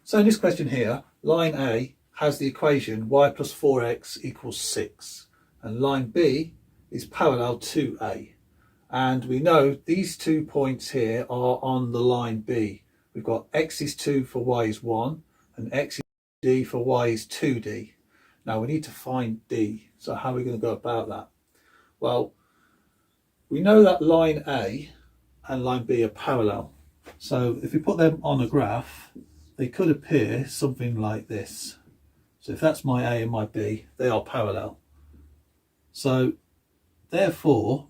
So in this question here, line A has the equation y plus 4x equals 6, and line B is parallel to A. And we know these 2 points here are on the line B. We've got x is 2 for y is 1, and x is d for y is 2d. Now we need to find d. So how are we going to go about that? Well, we know that line A and line B are parallel. So if we put them on a graph, they could appear something like this. So if that's my A and my B, they are parallel. So therefore,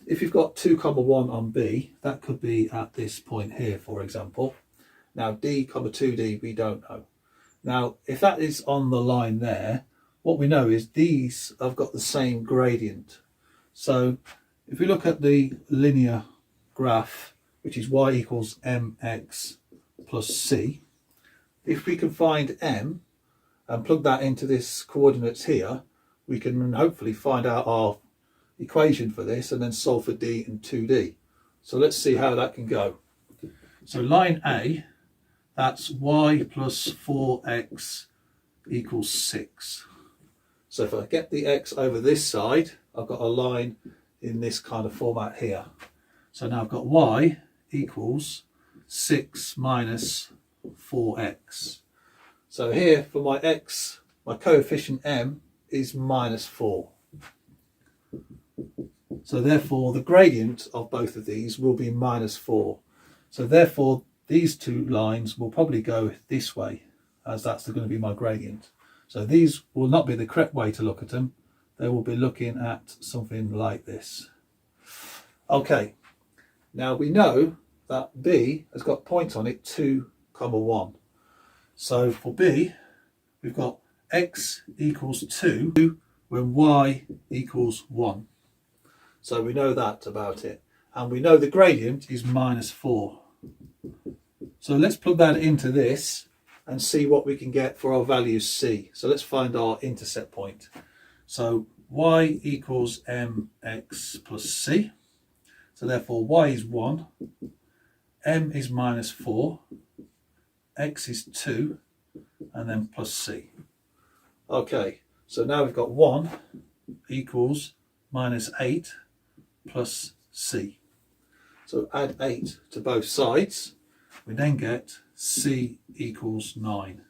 if you've got 2, 1 on B, that could be at this point here, for example. Now D, 2D, we don't know. Now, if that is on the line there, what we know is these have got the same gradient. So if we look at the linear graph, which is y equals mx plus c, if we can find m and plug that into this coordinates here, we can hopefully find out our equation for this and then solve for d and 2d. So let's see how that can go. So line A, that's y plus 4x equals 6. So if I get the x over this side, I've got a line in this kind of format here. So now I've got y equals 6 minus 4x. So here for my x, my coefficient m is minus 4. So therefore the gradient of both of these will be minus 4. So therefore these two lines will probably go this way, as that's going to be my gradient. So these will not be the correct way to look at them. They will be looking at something like this. Okay, now we know that B has got points on it 2, 1. So for B, we've got x equals 2 when y equals 1. So we know that about it. And we know the gradient is minus 4. So let's plug that into this and see what we can get for our value c. So let's find our intercept point. So y equals mx plus c. So therefore y is 1, m is minus 4, x is 2, and then plus c. Okay, so now we've got 1 equals minus 8 plus c. So add 8 to both sides. We then get c equals 9.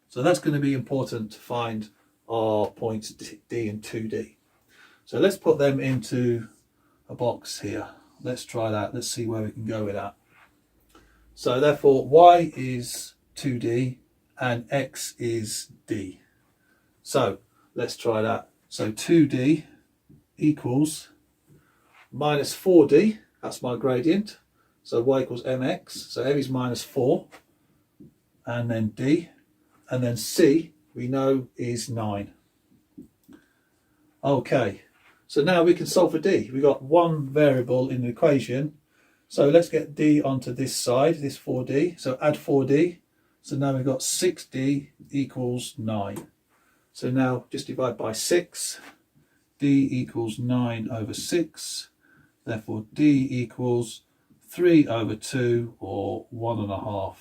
So that's going to be important to find our points d and 2d. So let's put them into a box here. Let's try that. Let's see where we can go with that. So therefore y is 2d and x is d. So let's try that. So 2d equals minus 4d, that's my gradient. So y equals mx, so m is minus 4, and then d, and then c we know is 9. Okay, so now we can solve for d. We've got one variable in the equation, so let's get d onto this side, this 4d, so add 4d, so now we've got 6d equals 9. So now just divide by 6, d equals 9 over 6, therefore d equals 3 over 2 or 1.5,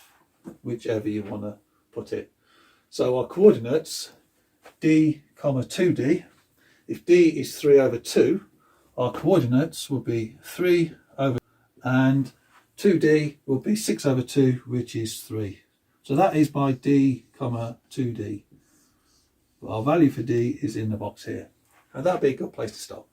whichever you want to put it. So our coordinates d, 2d, if d is 3 over 2, our coordinates will be 3 over, and 2d will be 6 over 2, which is 3. So that is my d, 2d. Our value for d is in the box here. And that'd be a good place to stop.